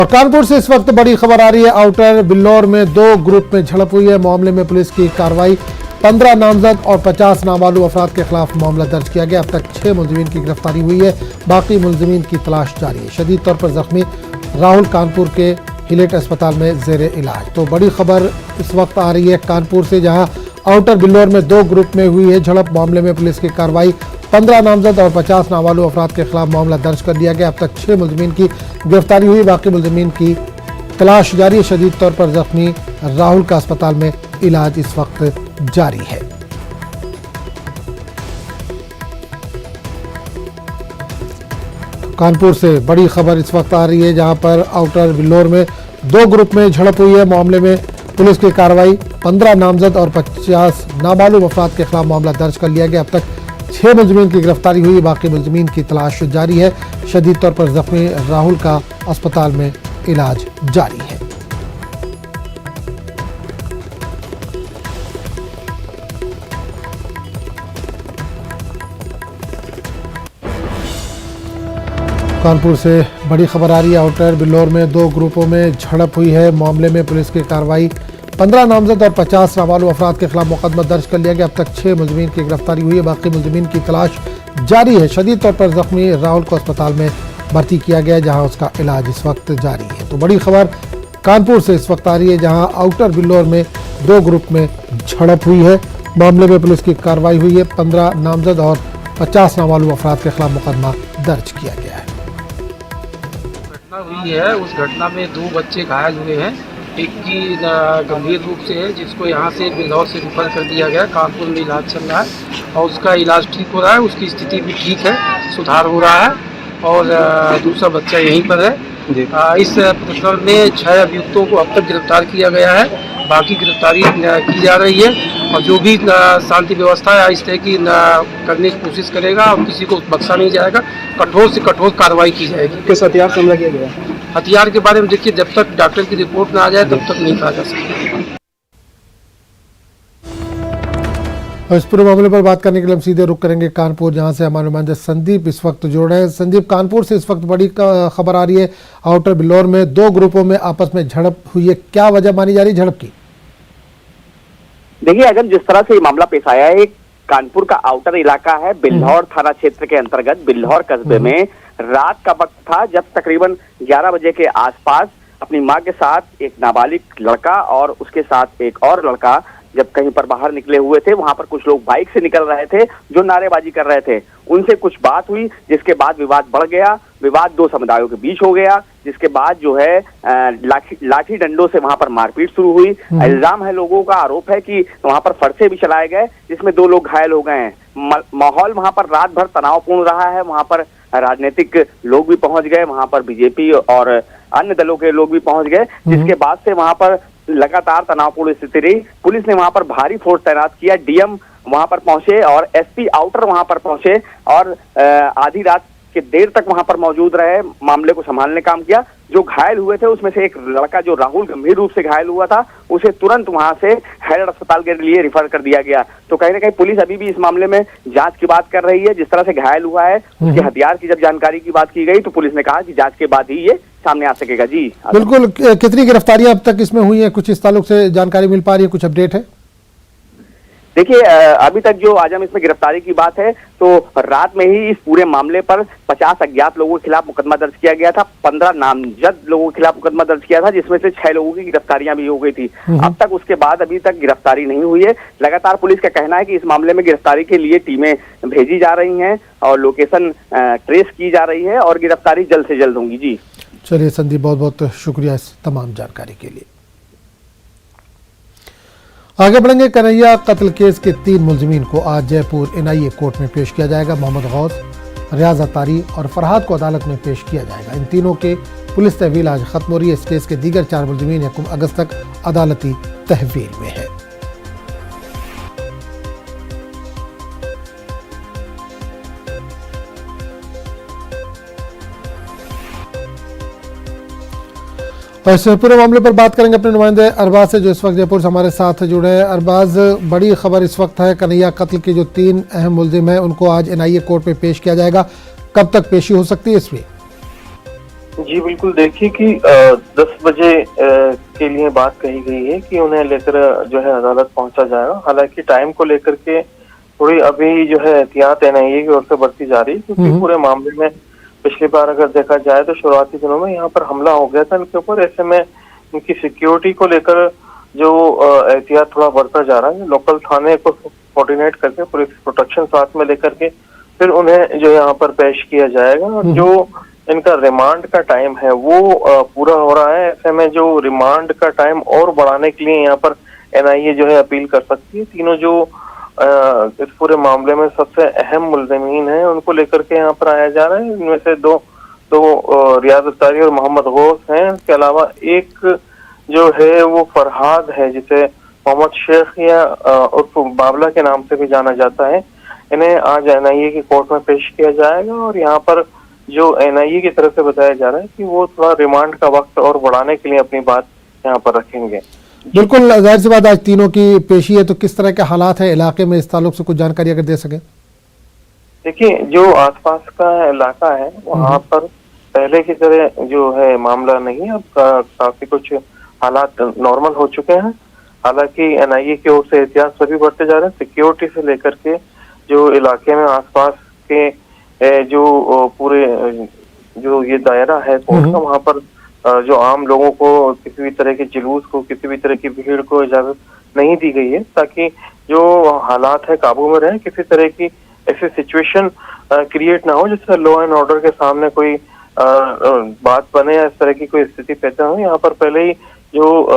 और कानपुर से इस वक्त बड़ी खबर आ रही है। आउटर बिल्लौर में 2 ग्रुप में झड़प हुई है। मामले में पुलिस की कार्रवाई। 15 नामजद और 50 नामालूम अफराद के खिलाफ मामला दर्ज किया गया। अब तक 6 मुलजिमीन की गिरफ्तारी हुई है। बाकी मुलजिमीन की तलाश जारी है। शदीद तौर पर जख्मी राहुल कानपुर के हिलेट अस्पताल में जेर इलाज। तो बड़ी खबर इस वक्त आ रही है कानपुर से, जहां आउटर बिल्लौर में 2 ग्रुप में हुई है झड़प। मामले में पुलिस की कार्रवाई। 15 नामजद और 50 नामालूम अफराद के खिलाफ मामला दर्ज कर लिया गया। अब तक 6 मुलजिमीन की गिरफ्तारी हुई। बाकी मुलजिमीन की तलाश जारी है। शदीद तौर पर जख्मी राहुल का अस्पताल में इलाज इस वक्त जारी है। कानपुर से बड़ी खबर इस वक्त आ रही है, जहां पर आउटर बिल्लौर में 2 ग्रुप में झड़प हुई है। मामले में पुलिस की कार्रवाई। 15 नामजद और 50 नामालूम अफराद के खिलाफ मामला दर्ज कर लिया गया। अब तक 6 मुलजिमीन की गिरफ्तारी हुई। बाकी मुलजिमीन की तलाश जारी है। शदीद तौर पर जख्मी राहुल का अस्पताल में इलाज जारी है। कानपुर से बड़ी खबर आ रही है। आउटर बिल्लौर में 2 ग्रुपों में झड़प हुई है। मामले में पुलिस की कार्रवाई। 15 नामजद और 50 नामालूम अफराद के खिलाफ मुकदमा दर्ज कर लिया गया। अब तक 6 मुलजिमीन की गिरफ्तारी हुई है। बाकी मुलजिमीन की तलाश जारी है। शदीद तौर पर जख्मी राहुल को अस्पताल में भर्ती किया गया है, जहां उसका इलाज इस वक्त जारी है। तो बड़ी खबर कानपुर से इस वक्त आ रही है, जहां आउटर बिल्लौर में 2 ग्रुप में झड़प हुई है। मामले में पुलिस की कार्रवाई हुई है। 15 नामजद और 50 नामालूम अफराद के खिलाफ मुकदमा दर्ज किया गया है। घटना हुई है, उस घटना में 2 बच्चे घायल हुए हैं। एक की गंभीर रूप से है, जिसको यहाँ से बिल्लौर से रिफर कर दिया गया। कानपुर में इलाज चल रहा है और उसका इलाज ठीक हो रहा है। उसकी स्थिति भी ठीक है, सुधार हो रहा है। और दूसरा बच्चा यहीं पर है। इस प्रकरण में 6 अभियुक्तों को अब तक गिरफ्तार किया गया है। बाकी गिरफ्तारी की जा रही है और जो भी शांति व्यवस्था है इस तरह की करने की कोशिश करेगा और किसी को बख्शा नहीं जाएगा। कठोर से कठोर कार्रवाई की जाएगी। किस हथियार से हमला किया गया? हथियार के बारे में देखिए, जब तक डॉक्टर की रिपोर्ट ना आ जाए तब तक नहीं कहा जा सकता। और इस पूरे मामले पर बात करने के लिए हम सीधे रुक करेंगे कानपुर, जहां से हमारे नुमाइंदे संदीप इस वक्त जुड़ रहे हैं। संदीप, कानपुर से इस वक्त बड़ी खबर आ रही है। आउटर बिल्लौर में 2 ग्रुपों में आपस में झड़प हुई है। क्या वजह मानी जा रही झड़प की? देखिए, अगर जिस तरह से ये मामला पेश आया है, कानपुर का आउटर इलाका है, बिल्लौर थाना क्षेत्र के अंतर्गत बिल्लौर कस्बे में रात का वक्त था, जब तकरीबन 11 बजे के आसपास अपनी मां के साथ एक नाबालिग लड़का और उसके साथ एक और लड़का जब कहीं पर बाहर निकले हुए थे। वहां पर कुछ लोग बाइक से निकल रहे थे जो नारेबाजी कर रहे थे। उनसे कुछ बात हुई, जिसके बाद विवाद बढ़ गया। विवाद 2 समुदायों के बीच हो गया, जिसके बाद जो है लाठी डंडों से वहां पर मारपीट शुरू हुई। इल्जाम है, लोगों का आरोप है कि वहां पर फरसे भी चलाए गए, जिसमें 2 लोग घायल हो गए हैं। माहौल वहां पर रात भर तनावपूर्ण रहा है। वहां पर राजनीतिक लोग भी पहुंच गए, वहां पर बीजेपी और अन्य दलों के लोग भी पहुंच गए, जिसके बाद से वहां पर लगातार तनावपूर्ण स्थिति रही। पुलिस ने वहां पर भारी फोर्स तैनात किया। डीएम वहां पर पहुंचे और एसपी आउटर वहां पर पहुंचे और आधी रात के देर तक वहां पर मौजूद रहे, मामले को संभालने काम किया। जो घायल हुए थे उसमें से एक लड़का, जो राहुल गंभीर रूप से घायल हुआ था, उसे तुरंत वहां से हैदर अस्पताल के लिए रिफर कर दिया गया। तो कहीं ना कहीं पुलिस अभी भी इस मामले में जांच की बात कर रही है। जिस तरह से घायल हुआ है, उसके हथियार की जब जानकारी की बात की गई तो पुलिस ने कहा कि जांच के बाद ही ये सामने आ सकेगा। जी बिल्कुल। कितनी गिरफ्तारियां अब तक इसमें हुई है? कुछ इस ताल्लुक से जानकारी मिल पा रही है? कुछ अपडेट है? देखिए, अभी तक जो आज हम इसमें गिरफ्तारी की बात है, तो रात में ही इस पूरे मामले पर 50 अज्ञात लोगों के खिलाफ मुकदमा दर्ज किया गया था। 15 नामजद लोगों के खिलाफ मुकदमा दर्ज किया था, जिसमें से 6 लोगों की गिरफ्तारियां भी हो गई थी। अब तक उसके बाद अभी तक गिरफ्तारी नहीं हुई है। लगातार पुलिस का कहना है कि इस मामले में गिरफ्तारी के लिए टीमें भेजी जा रही हैं और लोकेशन ट्रेस की जा रही है और गिरफ्तारी जल्द से जल्द होंगी। जी चलिए संदीप, बहुत बहुत शुक्रिया इस तमाम जानकारी के लिए। आगे बढ़ेंगे। कन्हैया कत्ल केस के 3 मुलजिमीन को आज जयपुर एनआईए कोर्ट में पेश किया जाएगा। मोहम्मद गौस, रियाज अतारी और फरहाद को अदालत में पेश किया जाएगा। इन तीनों के पुलिस तहवील आज खत्म हो रही है। इस केस के दीगर 4 मुलजिमीन 1 अगस्त तक अदालती तहवील में है। और इस पूरे मामले पर बात करेंगे अपने नुमाइंदे अरबाज से, जो इस वक्त जयपुर से हमारे साथ जुड़े हैं। अरबाज, बड़ी खबर इस वक्त है, कन्हैया कत्ल के जो 3 अहम मुलजिम हैं उनको आज एनआईए कोर्ट में पेश किया जाएगा। कब तक पेशी हो सकती है इसमें? जी बिल्कुल, देखिए कि 10 बजे के लिए बात कही गई है कि उन्हें लेकर जो है अदालत पहुंचा जाएगा। हालांकि टाइम को लेकर के थोड़ी अभी जो है एहतियात एनआईए की ओर से बरती जा रही है, क्योंकि पूरे मामले में पिछली बार अगर देखा जाए तो शुरुआती दिनों में यहाँ पर हमला हो गया था इनके ऊपर। ऐसे में इनकी सिक्योरिटी को लेकर जो एहतियात थोड़ा बढ़ता जा रहा है। लोकल थाने को कोऑर्डिनेट करके पुलिस प्रोटेक्शन साथ में लेकर के फिर उन्हें जो यहाँ पर पेश किया जाएगा। और जो इनका रिमांड का टाइम है वो पूरा हो रहा है। ऐसे में जो रिमांड का टाइम और बढ़ाने के लिए यहाँ पर एनआईए जो है अपील कर सकती है। तीनों जो इस पूरे मामले में सबसे अहम मुल्ज़िमीन हैं उनको लेकर के यहाँ पर आया जा रहा है। इनमें से दो रियाज अफ्तारी और मोहम्मद गौस हैं। इसके अलावा एक जो है वो फरहाद है, जिसे मोहम्मद शेख या उर्फ बाबला के नाम से भी जाना जाता है। इन्हें आज एनआईए की कोर्ट में पेश किया जाएगा और यहाँ पर जो एनआईए की तरफ से बताया जा रहा है कि वो थोड़ा रिमांड का वक्त और बढ़ाने के लिए अपनी बात यहाँ पर रखेंगे। बिल्कुल, जाहिर सी बात आज तीनों की पेशी है, तो किस तरह के हालात है इलाके में, इस ताल्लुक से कुछ जानकारी अगर दे सके। देखिए, जो आसपास का इलाका है वहाँ पर पहले की तरह जो है मामला नहीं है। अब काफी कुछ हालात नॉर्मल हो चुके हैं। हालांकि एनआईए की ओर से एहतियात सभी बढ़ते जा रहे हैं। सिक्योरिटी से लेकर के जो इलाके में आसपास के जो पूरे जो ये दायरा है कोर्ट का, वहाँ पर जो आम लोगों को किसी भी तरह के जुलूस को, किसी भी तरह की भीड़ को इजाजत नहीं दी गई है, ताकि जो हालात है काबू में रहे। किसी तरह की ऐसी सिचुएशन क्रिएट ना हो जिससे लॉ एंड ऑर्डर के सामने कोई बात बने या इस तरह की कोई स्थिति पैदा हो। यहाँ पर पहले ही जो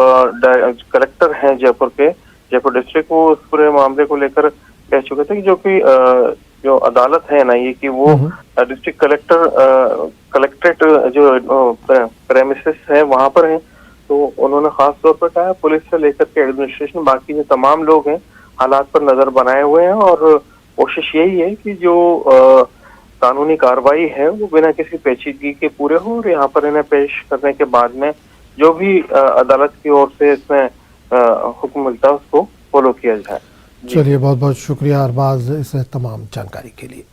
कलेक्टर हैं जयपुर डिस्ट्रिक्ट, वो उस पूरे मामले को लेकर कह चुके थे कि जो अदालत है एनआईए की वो डिस्ट्रिक्ट कलेक्ट्रेट जो प्रेमिसेस है वहां पर है। तो उन्होंने खास तौर पर कहा पुलिस से लेकर के एडमिनिस्ट्रेशन, बाकी जो तमाम लोग हैं हालात पर नजर बनाए हुए हैं और कोशिश यही है कि जो कानूनी कार्रवाई है वो बिना किसी पेचीदगी के पूरे हो और यहाँ पर इन्हें पेश करने के बाद में जो भी अदालत की ओर से इसमें हुक्म मिलता है उसको फॉलो किया जाए। चलिए, बहुत बहुत शुक्रिया अरबाज इस तमाम जानकारी के लिए।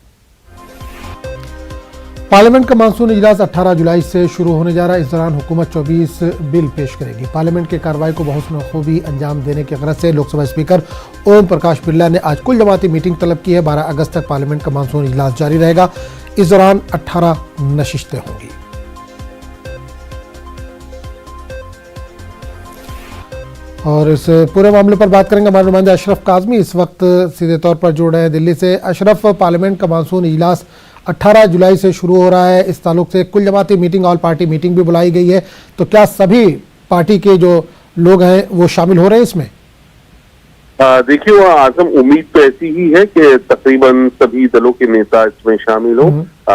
पार्लियामेंट का मानसून इजलास 18 जुलाई से शुरू होने जा रहा है। इस दौरान हुकूमत 24 बिल पेश करेगी। पार्लियामेंट की कार्रवाई को बहुत बखूबी अंजाम देने की गरज से लोकसभा स्पीकर ओम प्रकाश बिरला ने आज कुल जमाती मीटिंग तलब की है। 12 अगस्त तक पार्लियामेंट का मानसून इजलास जारी रहेगा। इस दौरान 18 नशिस्तें होंगी। और इस पूरे मामले पर बात करेंगे हमारे नुमाइंदा अशरफ काजमी इस वक्त सीधे तौर पर जुड़ रहे हैं दिल्ली से। अशरफ, पार्लियामेंट का मानसून इजलास 18 जुलाई से शुरू हो रहा है। इस ताल्लुक से कुल जमाती मीटिंग, ऑल पार्टी मीटिंग भी बुलाई गई है, तो क्या सभी पार्टी के जो लोग हैं वो शामिल हो रहे हैं इसमें? देखिए, वह आजम उम्मीद तो ऐसी ही है कि तकरीबन सभी दलों के नेता इसमें शामिल हो।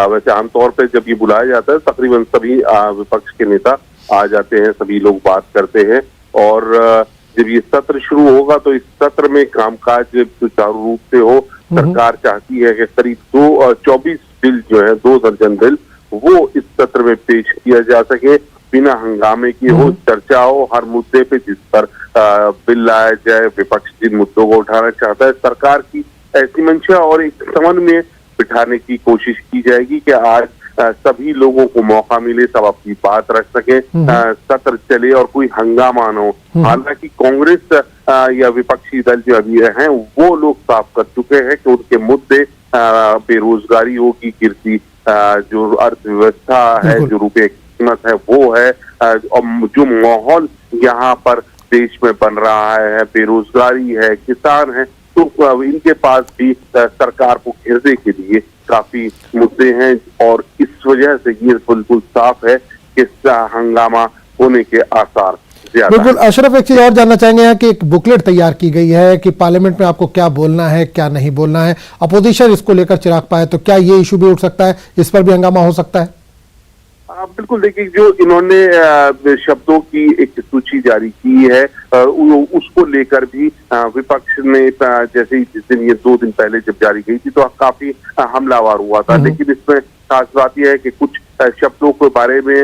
वैसे आमतौर पर जब ये बुलाया जाता है तकरीबन सभी विपक्ष के नेता आ जाते हैं, सभी लोग बात करते हैं और जब ये सत्र शुरू होगा तो इस सत्र में कामकाज सुचारू रूप से हो। सरकार चाहती है कि करीब 24 बिल जो है, 2 दर्जन बिल, वो इस सत्र में पेश किया जा सके, बिना हंगामे की हो, चर्चा हो हर मुद्दे पे जिस पर बिल लाया जाए। विपक्ष जिन मुद्दों को उठाना चाहता है, सरकार की ऐसी मंशा और एक समन्वय बिठाने की कोशिश की जाएगी कि आज सभी लोगों को मौका मिले, सब अपनी बात रख सके, सत्र चले और कोई हंगामा न हो। हालांकि कांग्रेस या विपक्षी दल जो अभी हैं वो लोग साफ कर चुके हैं कि उनके मुद्दे बेरोजगारी की गिरती जो अर्थव्यवस्था है, जो रुपए की कीमत है वो है, और जो माहौल यहाँ पर देश में बन रहा है, बेरोजगारी है, किसान है, तो इनके पास भी सरकार को घेरने के लिए काफी मुद्दे हैं और इस वजह से ये बिल्कुल साफ है कि हंगामा होने के आसार ज्यादा। बिल्कुल अशरफ, एक चीज और जानना चाहेंगे यहाँ कि एक बुकलेट तैयार की गई है कि पार्लियामेंट में आपको क्या बोलना है, क्या नहीं बोलना है। अपोजिशन इसको लेकर चिराग पाए, तो क्या ये इशू भी उठ सकता है, इस पर भी हंगामा हो सकता है? बिल्कुल, देखिए, जो इन्होंने शब्दों की एक सूची जारी की है उसको लेकर भी विपक्ष ने जैसे ही जिस दिन ये 2 दिन पहले जब जारी की थी तो काफी हमलावर हुआ था। लेकिन इसमें खास बात यह है कि कुछ शब्दों के बारे में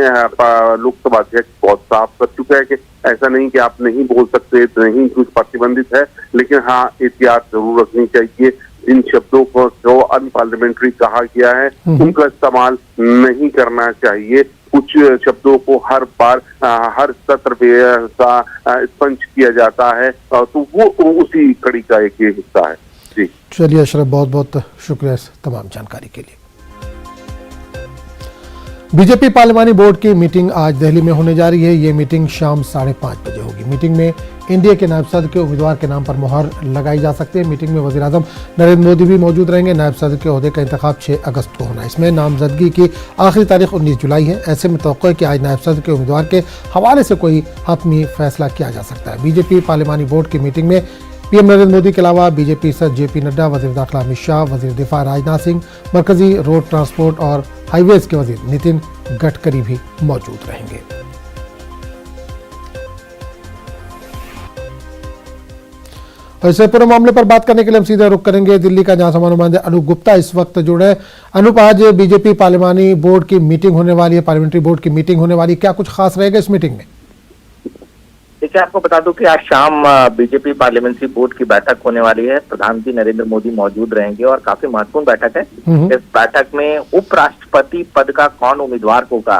लोकसभा अध्यक्ष बहुत साफ कर चुका है कि ऐसा नहीं कि आप नहीं बोल सकते, नहीं कुछ प्रतिबंधित है, लेकिन हाँ एहतियात जरूर रखनी चाहिए। इन शब्दों को जो अनपार्लियामेंट्री कहा गया है उनका इस्तेमाल नहीं करना चाहिए। कुछ शब्दों को हर बार हर सत्र पे स्पंज किया जाता है, तो वो उसी कड़ी का एक हिस्सा है। जी चलिए अशरफ, बहुत बहुत शुक्रिया इस तमाम जानकारी के लिए। बीजेपी पार्लिमानी बोर्ड की मीटिंग आज दिल्ली में होने जा रही है। ये मीटिंग शाम 5:30 बजे होगी। मीटिंग में एनडीए के नायब सदर के उम्मीदवार के नाम पर मुहर लगाई जा सकती है। मीटिंग में वज़ीर आज़म नरेंद्र मोदी भी मौजूद रहेंगे। नायब सदर के ओहदे का इंतखाब 6 अगस्त को होना है। इसमें नामजदगी की आखिरी तारीख 19 जुलाई है। ऐसे में तवक्को है कि आज नायब सदर के उम्मीदवार के हवाले से कोई हतमी फैसला किया जा सकता है। बीजेपी पार्लिमानी बोर्ड की मीटिंग में पीएम नरेंद्र मोदी के अलावा बीजेपी सदस्य जेपी नड्डा, वज़ीर दाखिला अमित शाह, वज़ीर दिफा राजनाथ सिंह, मरकजी रोड ट्रांसपोर्ट और हाईवेज के वज़ीर नितिन गडकरी भी मौजूद रहेंगे। और इससे पूरे मामले पर बात करने के लिए हम सीधे रुख करेंगे दिल्ली का, जहां समानुमान अनूप गुप्ता इस वक्त जुड़े। अनूप, आज बीजेपी पार्लिमानी बोर्ड की मीटिंग होने वाली है, पार्लियामेंट्री बोर्ड की मीटिंग होने वाली, क्या कुछ खास रहेगा इस मीटिंग में? देखिए, आपको बता दूं कि आज शाम बीजेपी पार्लियामेंट्री बोर्ड की बैठक होने वाली है। प्रधानमंत्री नरेंद्र मोदी मौजूद रहेंगे और काफी महत्वपूर्ण बैठक है। इस बैठक में उपराष्ट्रपति पद का कौन उम्मीदवार होगा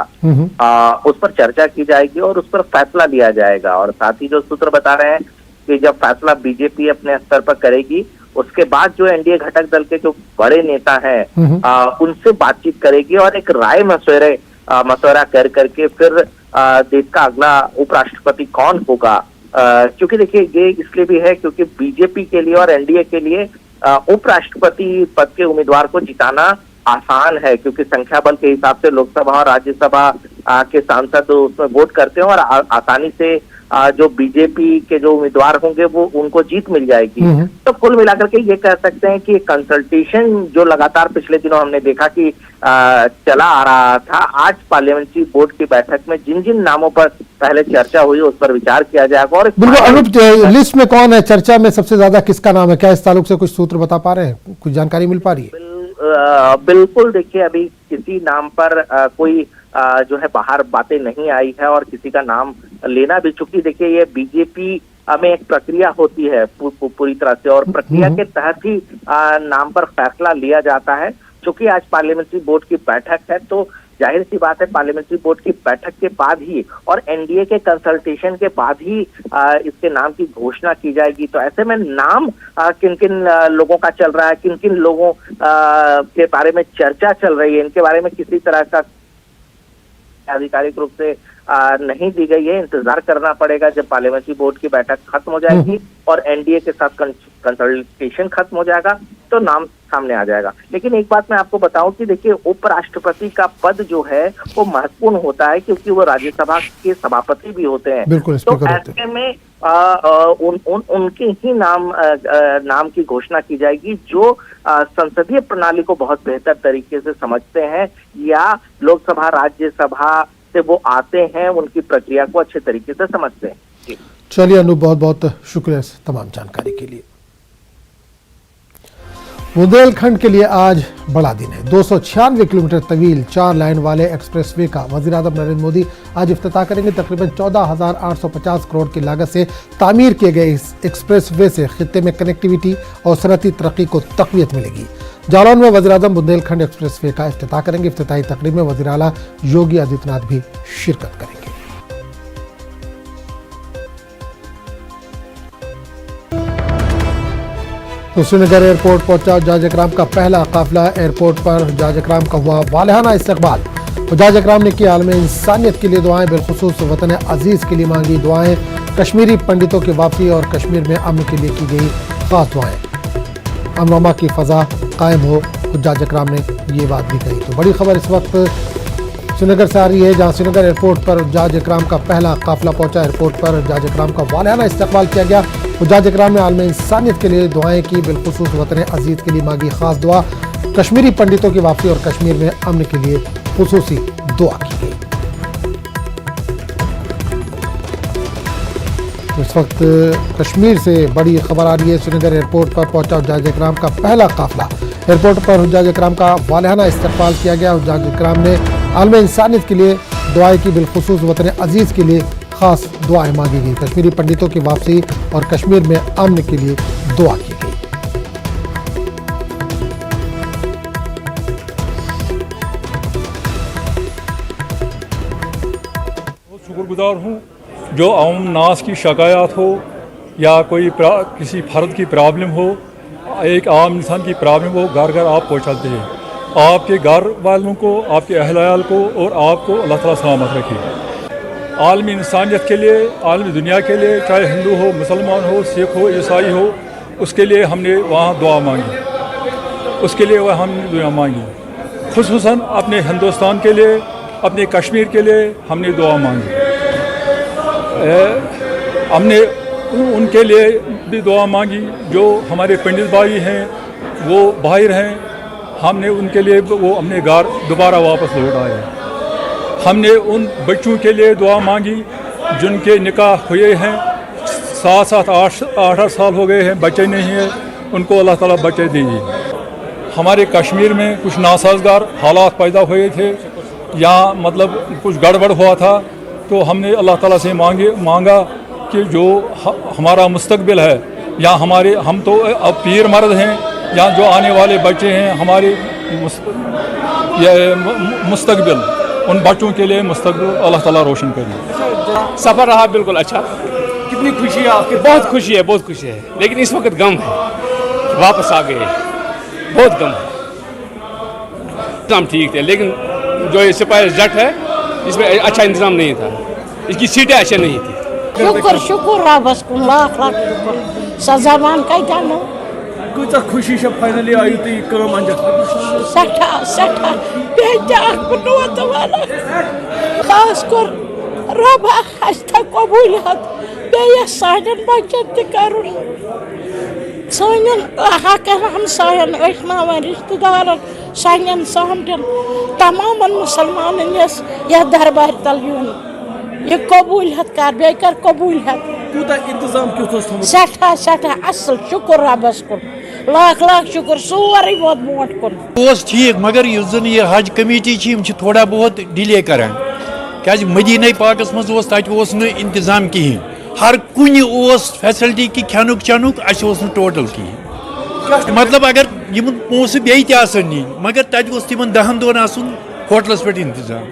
उस पर चर्चा की जाएगी और उस पर फैसला लिया जाएगा। और साथ ही जो सूत्र बता रहे हैं कि जब फैसला बीजेपी अपने स्तर पर करेगी, उसके बाद जो एनडीए घटक दल के जो बड़े नेता हैं उनसे बातचीत करेगी और एक राय मशवरा करके फिर देश का अगला उपराष्ट्रपति कौन होगा। क्योंकि देखिए, ये इसलिए भी है क्योंकि बीजेपी के लिए और एनडीए के लिए उपराष्ट्रपति पद के उम्मीदवार को जिताना आसान है, क्योंकि संख्या बल के हिसाब से लोकसभा और राज्यसभा के सांसद उसमें वोट करते हैं और आसानी से जो बीजेपी के जो उम्मीदवार होंगे वो उनको जीत मिल जाएगी। तो कुल मिलाकर के ये कह सकते हैं कि कंसल्टेशन जो लगातार पिछले दिनों हमने देखा कि चला आ रहा था, आज पार्लियामेंट्री बोर्ड की बैठक में जिन जिन नामों पर पहले चर्चा हुई उस पर विचार किया जाएगा। और बिल्कुल अनूप, लिस्ट में कौन है, चर्चा में सबसे ज्यादा किसका नाम है, क्या इस ताल्लुक से कुछ सूत्र बता पा रहे हैं, कुछ जानकारी मिल पा रही है? बिल्कुल, देखिए, अभी किसी नाम पर कोई जो है बाहर बातें नहीं आई है और किसी का नाम लेना भी, चूंकि देखिए ये बीजेपी में एक प्रक्रिया होती है पूरी तरह से, और प्रक्रिया के तहत ही नाम पर फैसला लिया जाता है। चूंकि आज पार्लियामेंट्री बोर्ड की बैठक है तो जाहिर सी बात है पार्लियामेंट्री बोर्ड की बैठक के बाद ही और एनडीए के कंसल्टेशन के बाद ही इसके नाम की घोषणा की जाएगी। तो ऐसे में नाम किन किन लोगों का चल रहा है, किन किन लोगों के बारे में चर्चा चल रही है, इनके बारे में किसी तरह का आधिकारिक रूप से नहीं दी गई है। इंतजार करना पड़ेगा जब पार्लियामेंट्री बोर्ड की बैठक खत्म हो जाएगी और एनडीए के साथ कंसल्टेशन खत्म हो जाएगा तो नाम सामने आ जाएगा। लेकिन एक बात मैं आपको बताऊं कि देखिए, उपराष्ट्रपति का पद जो है वो महत्वपूर्ण होता है क्योंकि वो राज्यसभा के सभापति भी होते हैं। तो ऐसे में उनके ही नाम की घोषणा की जाएगी जो संसदीय प्रणाली को बहुत बेहतर तरीके से समझते हैं या लोकसभा राज्यसभा से वो आते हैं, उनकी प्रक्रिया को अच्छे तरीके से समझते हैं। चलिए अनूप, बहुत बहुत शुक्रिया इस तमाम जानकारी के लिए। बुंदेलखंड के लिए आज बड़ा दिन है। 296 किलोमीटर तवील 4 लाइन वाले एक्सप्रेसवे का वज़ीर आज़म नरेंद्र मोदी आज इफ्तिताह करेंगे। तकरीबन 14,850 करोड़ की लागत से तामीर किए गए इस एक्सप्रेसवे से खित्ते में कनेक्टिविटी और सनअती तरक्की को तक़वियत मिलेगी। जालौन में वज़ीर आज़म बुंदेलखंड एक्सप्रेसवे का इफ्तिताह करेंगे। इफ्तिताही तकरीब में वज़ीर आला योगी आदित्यनाथ भी शिरकत करेंगे। तो श्रीनगर एयरपोर्ट पहुंचा जाज इकराम का पहला काफिला। एयरपोर्ट पर जाज इकराम का हुआ वालहाना इस्तकबाल। तो जाज इकराम ने की आलम इंसानियत के लिए दुआएं, बिलखुसूस वतन अजीज के लिए मांगी दुआएं, कश्मीरी पंडितों की वापसी और कश्मीर में अमन के लिए की गई खास दुआएं। अमन की फजा कायम हो, तो जाज इकराम ने ये बात भी कही। तो बड़ी खबर इस वक्त श्रीनगर से आ रही है, जहां श्रीनगर एयरपोर्ट पर जाज इकराम का पहला काफिला पहुंचा। एयरपोर्ट पर जाज इकराम का वालहाना इस्तकबाल किया गया। तो जाज इकराम ने आलम इंसानियत के लिए दुआएं की, बिलखुसूस वतन अजीज के लिए मांगी खास दुआ, कश्मीरी पंडितों की वापसी और कश्मीर में अमन के लिए खुसूसी दुआ की गई। इस वक्त कश्मीर से बड़ी खबर आ रही है। श्रीनगर एयरपोर्ट पर पहुंचा जाज इकराम का पहला काफिला। एयरपोर्ट पर जाज इकराम का वालहाना इस्तकबाल किया गया। जाज इकराम ने आलम इंसानियत के लिए दुआएं की, बिलखुसूस वतन अजीज के लिए खास दुआएं मांगी गई। कश्मीरी पंडितों की वापसी और कश्मीर में अमन के लिए दुआ की गई। शुक्रगुजार हूँ जो आम नास की शिकायत हो या कोई किसी फर्द की प्रॉब्लम हो, एक आम इंसान की प्रॉब्लम हो, घर घर आप पहुँचाते हैं। आपके घर वालों को, आपके अहल को और आपको अल्लाह ताला सलामत रखे। आलमी इंसानियत के लिए, आलमी दुनिया के लिए, चाहे हिंदू हो, मुसलमान हो, सिख हो, ईसाई हो, उसके लिए हमने वहाँ दुआ मांगी, उसके लिए वह हमने दुआ मांगी। खुसूसन अपने हिंदुस्तान के लिए, अपने कश्मीर के लिए हमने दुआ मांगी। हमने उनके लिए भी दुआ मांगी जो हमारे पंडित भाई हैं, वो बाहर हैं, हमने उनके लिए वो अपने घर दोबारा वापस लौट आए। हमने उन बच्चों के लिए दुआ मांगी जिनके निकाह हुए हैं, 7-8 साल हो गए हैं, बच्चे नहीं हैं, उनको अल्लाह ताला बच्चे दीजिए। हमारे कश्मीर में कुछ नासाजगार हालात पैदा हुए थे, यहाँ मतलब कुछ गड़बड़ हुआ था, तो हमने अल्लाह ताला से मांगा कि जो हमारा मुस्तकबिल है, या हम तो अब पीर मर्द हैं, यहाँ जो आने वाले बच्चे हैं हमारे मुस्तकबिल, उन बच्चों के लिए मुस्तकबिल अल्लाह ताला रोशन करिए। सफ़र रहा बिल्कुल अच्छा। कितनी खुशी है आपकी? बहुत खुशी है, बहुत खुशी है, लेकिन इस वक्त गम है, वापस आ गए, बहुत गम है। इंतजाम ठीक थे, लेकिन जो सिपाही जट है इसमें अच्छा इंतजाम नहीं था, इसकी सीटें अच्छी नहीं थी। शुक्र शुक्र रबस कुन लाख लाख शुक्र सजामान कतन कूत खुशी से फाइनली आयु तुम कम अंजाम सठा सठा बेजाक वाला खास कर रब हस्ता कबूलियत बे सानन बचन तक सन हकन हमसायन अशनावन रिश्तेदारन सन सहमन तमाम मुसलमान यह दरबार तल यून ये कबूलियत कर बे कर कबूलियत कूता इंतजाम क्यों सठा सठा असल शुक्र रबस कुन लाख लाख शुक्र सोरे वोत मोट कुन ठीक, मगर ये हज कमेटी थोड़ा बहुत डिले करान क्या मदीना पाकस मज तत इंतजाम कहें, हर कुन फैसिलिटी कि खेनुक चनुक टोटल कहें। मतलब अगर पोस बे नी मगर तत तिमन 10 दोन होटलस पे इंतजाम।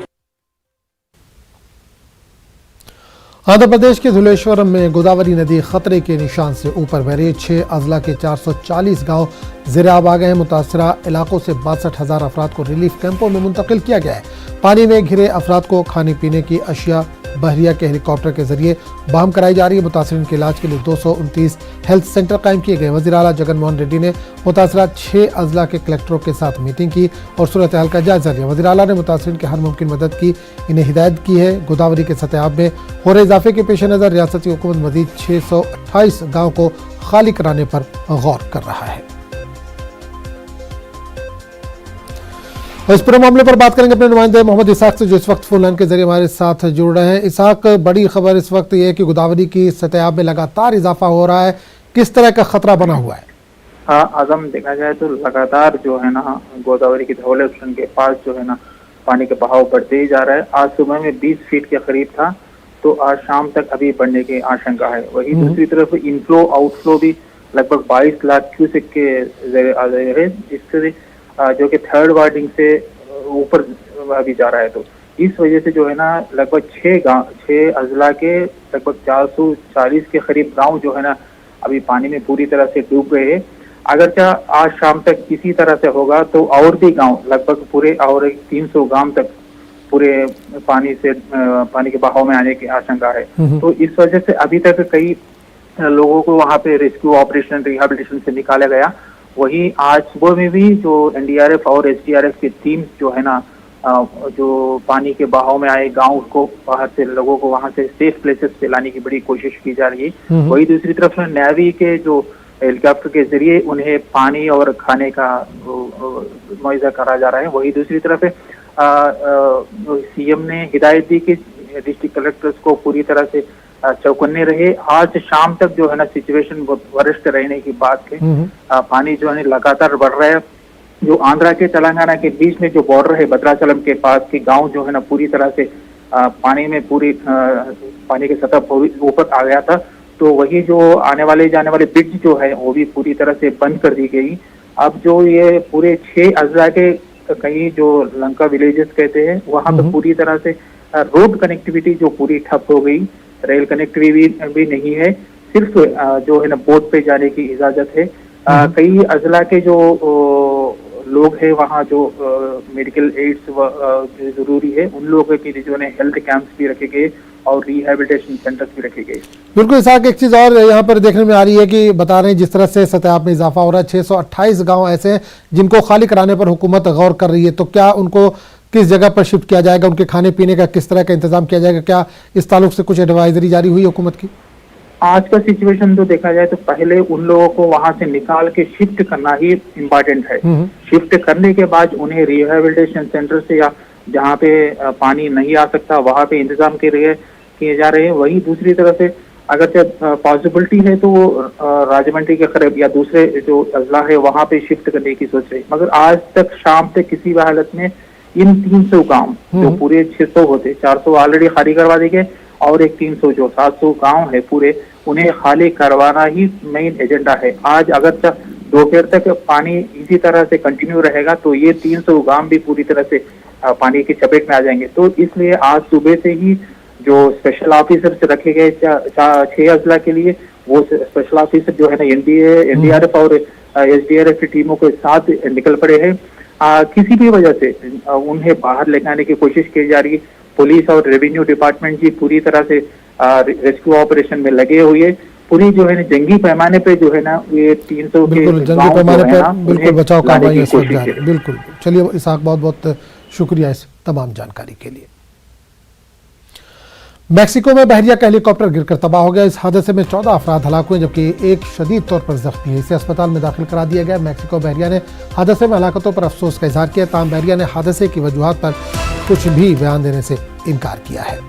आंध्र प्रदेश के धुलेश्वरम में गोदावरी नदी खतरे के निशान से ऊपर बह रही। 6 अजला के 440 गांव ज़ेर-आब आ गए हैं। मुतासरा इलाकों से 62,000 अफराद को रिलीफ कैंपों में मुंतकिल किया गया है। पानी में घिरे अफराद को खाने पीने की अशिया बहरिया के हेलीकॉप्टर के जरिए बहाम कराई जा रही है। मुतासरीन के इलाज के लिए 229 हेल्थ सेंटर कायम किए गए। वज़ीर आला जगन मोहन रेड्डी ने मुतासरा 6 अजला के कलेक्टरों के साथ मीटिंग की और सूरत हाल का जायजा लिया। वज़ीर आला ने मुतासरीन की हर मुमकिन मदद की इन्हें हिदायत की है। गोदावरी के सतह में हो रहे इजाफे के पेश नज़र रियासती हुकूमत मजीद 628 गाँव को खाली कराने पर गौर कर रहा है। इस पूरे मामले पर बात करेंगे अपने नुमाइंदे मोहम्मद इसाक से जो इस वक्त फोन लाइन के जरिए हमारे साथ जुड़ रहे हैं। इसाक, बड़ी खबर इस वक्त ये है कि गोदावरी की सतह में लगातार इजाफा हो रहा है, किस तरह का खतरा बना हुआ है? हाँ आजम, देखा जाए तो लगातार जो है ना गोदावरी की धौलेश्वर के पास जो है ना पानी का बहाव बढ़ते ही जा रहा है। आज सुबह में 20 फीट के करीब था, तो आज शाम तक अभी बढ़ने की आशंका है। वही दूसरी तरफ इनफ्लो आउटफ्लो भी लगभग 22 लाख क्यूसेक के जरिए आ रहे हैं, जिससे जो कि थर्ड वार्डिंग से ऊपर अभी जा रहा है। तो इस वजह से जो है ना लगभग 6 अजला के लगभग 440 के करीब गांव जो है ना अभी पानी में पूरी तरह से डूब गए हैं। अगर आज शाम तक किसी तरह से होगा तो और भी गांव लगभग पूरे और 300 गांव तक पूरे पानी के बहाव में आने की आशंका है। तो इस वजह से अभी तक कई लोगों को वहां पे रेस्क्यू ऑपरेशन रिहेबिलिटेशन से निकाला गया। वही आज सुबह में भी जो एनडीआरएफ और एसडीआरएफ की टीम जो है ना जो पानी के बहाव में आए गांव को बाहर से लोगों को वहां से सेफ प्लेसेस पे लाने की बड़ी कोशिश की जा रही है। वही दूसरी तरफ नेवी के जो हेलीकॉप्टर के जरिए उन्हें पानी और खाने का मुआवजा करा जा रहा है। वही दूसरी तरफ सीएम ने हिदायत दी कि डिस्ट्रिक्ट कलेक्टर्स को पूरी तरह से चौकन्ने रहे। आज शाम तक जो है ना सिचुएशन वरिष्ठ रहने की बात है। पानी जो है लगातार बढ़ रहा है। जो आंध्रा के तेलंगाना के बीच में जो बॉर्डर है भद्राचलम के पास के गांव जो है ना पूरी तरह से पानी में पानी की सतह ऊपर आ गया था। तो वही जो आने वाले जाने वाले ब्रिज जो है वो भी पूरी तरह से बंद कर दी गई। अब जो ये पूरे 6 अजला के कई जो लंका विलेजेस कहते हैं वहां पे पूरी तरह से रोड कनेक्टिविटी जो पूरी ठप हो गई, रेल कनेक्टिविटी भी नहीं है, सिर्फ जो है ना बोट पे जाने की इजाजत है। कई अजला के जो लोग हैं वहाँ जो मेडिकल एड्स जरूरी है, उन लोगों के लिए जो है हेल्थ कैंप्स भी रखे गए और रिहेबिलिटेशन सेंटर्स भी रखे गए। बिल्कुल इसाक, एक चीज़ और यहाँ पर देखने में आ रही है कि बता रहे हैं जिस तरह से सतह में इजाफा हो रहा है, 628 गांव ऐसे हैं जिनको खाली कराने पर हुकूमत गौर कर रही है, तो क्या उनको किस जगह पर शिफ्ट किया जाएगा, उनके खाने पीने का किस तरह का इंतजाम किया जाएगा, क्या इस ताल्लुक से कुछ एडवाइजरी जारी हुई हुकूमत की? आज का सिचुएशन तो देखा जाए तो पहले उन लोगों को वहां से निकाल के शिफ्ट करना ही इम्पोर्टेंट है। शिफ्ट करने के बाद उन्हें रिहेबिलिटेशन सेंटर से या जहाँ पे पानी नहीं आ सकता वहां पे इंतजाम किए जा रहे हैं। वही दूसरी तरफ से अगर जब पॉसिबिलिटी है तो राजमंड्री के करीब या दूसरे जो अजला है वहां पे शिफ्ट करने की सोच रहे, मगर आज तक शाम तक किसी भी हालत में इन 300 गांव जो पूरे 600 होते, 400 ऑलरेडी खाली करवा दिए गए और एक 300 जो 700 गांव है पूरे, उन्हें खाली करवाना ही मेन एजेंडा है। आज अगर दोपहर तक पानी इसी तरह से कंटिन्यू रहेगा तो ये 300 गांव भी पूरी तरह से पानी की चपेट में आ जाएंगे। तो इसलिए आज सुबह से ही जो स्पेशल ऑफिसर्स रखे गए 6 अजला के लिए, वो स्पेशल ऑफिसर जो है ना एनडीआरएफ और एसडीआरएफ की टीमों के साथ निकल पड़े हैं। किसी भी वजह से उन्हें बाहर लेके आने की कोशिश की जा रही है। पुलिस और रेवेन्यू डिपार्टमेंट जी पूरी तरह से रेस्क्यू ऑपरेशन में लगे हुए, पूरी जो है ना जंगी पैमाने पे जो है ना ये 300 के जंगी पैमाने पे बिल्कुल बचाव कार्रवाई जारी है। बिल्कुल, चलिए इसाक, बहुत बहुत शुक्रिया इस तमाम जानकारी के लिए। मैक्सिको में बहरिया का हेलीकॉप्टर गिरकर तबाह हो गया। इस हादसे में 14 अफराद हलाक हुए जबकि एक शदीद तौर पर जख्मी है। इसे अस्पताल में दाखिल करा दिया गया। मैक्सिको बहरिया ने हादसे में हलाकतों पर अफसोस का इजहार किया, ताहम बहरिया ने हादसे की वजूहात पर कुछ भी बयान देने से इनकार किया है।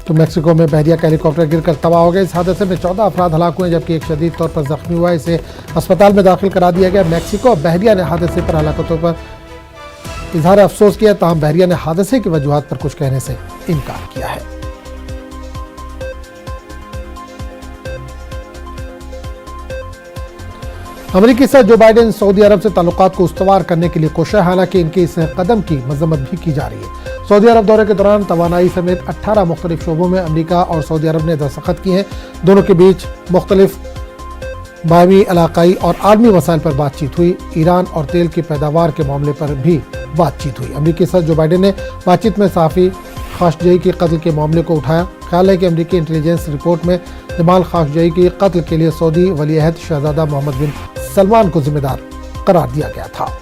तो मैक्सिको में बहरिया का हेलीकॉप्टर गिरकर तबाह हो गया। इस हादसे में 14 अफराद हलाक हुए जबकि एक शदीद तौर पर जख्मी हुआ। इसे अस्पताल में दाखिल करा दिया गया। मैक्सिको बहरिया ने हादसे पर हलाकतों पर इजहार अफसोस किया, ताहम बहरिया ने हादसे की वजूहात पर कुछ कहने से इनकार किया है। अमेरिकी सदर जो बाइडेन सऊदी अरब से ताल्लुकात को उस्तवार करने के लिए कोशिश है, हालांकि इनके इस कदम की मजम्मत भी की जा रही है। सऊदी अरब दौरे के दौरान तवानाई समेत 18 मुख्तलिफ शोबों में अमेरिका और सऊदी अरब ने दस्तखत किए हैं। दोनों के बीच मुख्तलिफ बाहमी, इलाकाई और आलमी मसाइल पर बातचीत हुई। ईरान और तेल की पैदावार के मामले पर भी बातचीत हुई। अमेरिकी सदर जो बाइडेन ने बातचीत में सहाफ़ी खाशोगी के कत्ल के मामले को उठाया। ख्याल है कि अमेरिकी इंटेलिजेंस रिपोर्ट में जमाल खाशोगी के कत्ल के लिए सऊदी वली अहद शहजादा मोहम्मद बिन सलमान को जिम्मेदार करार दिया गया था।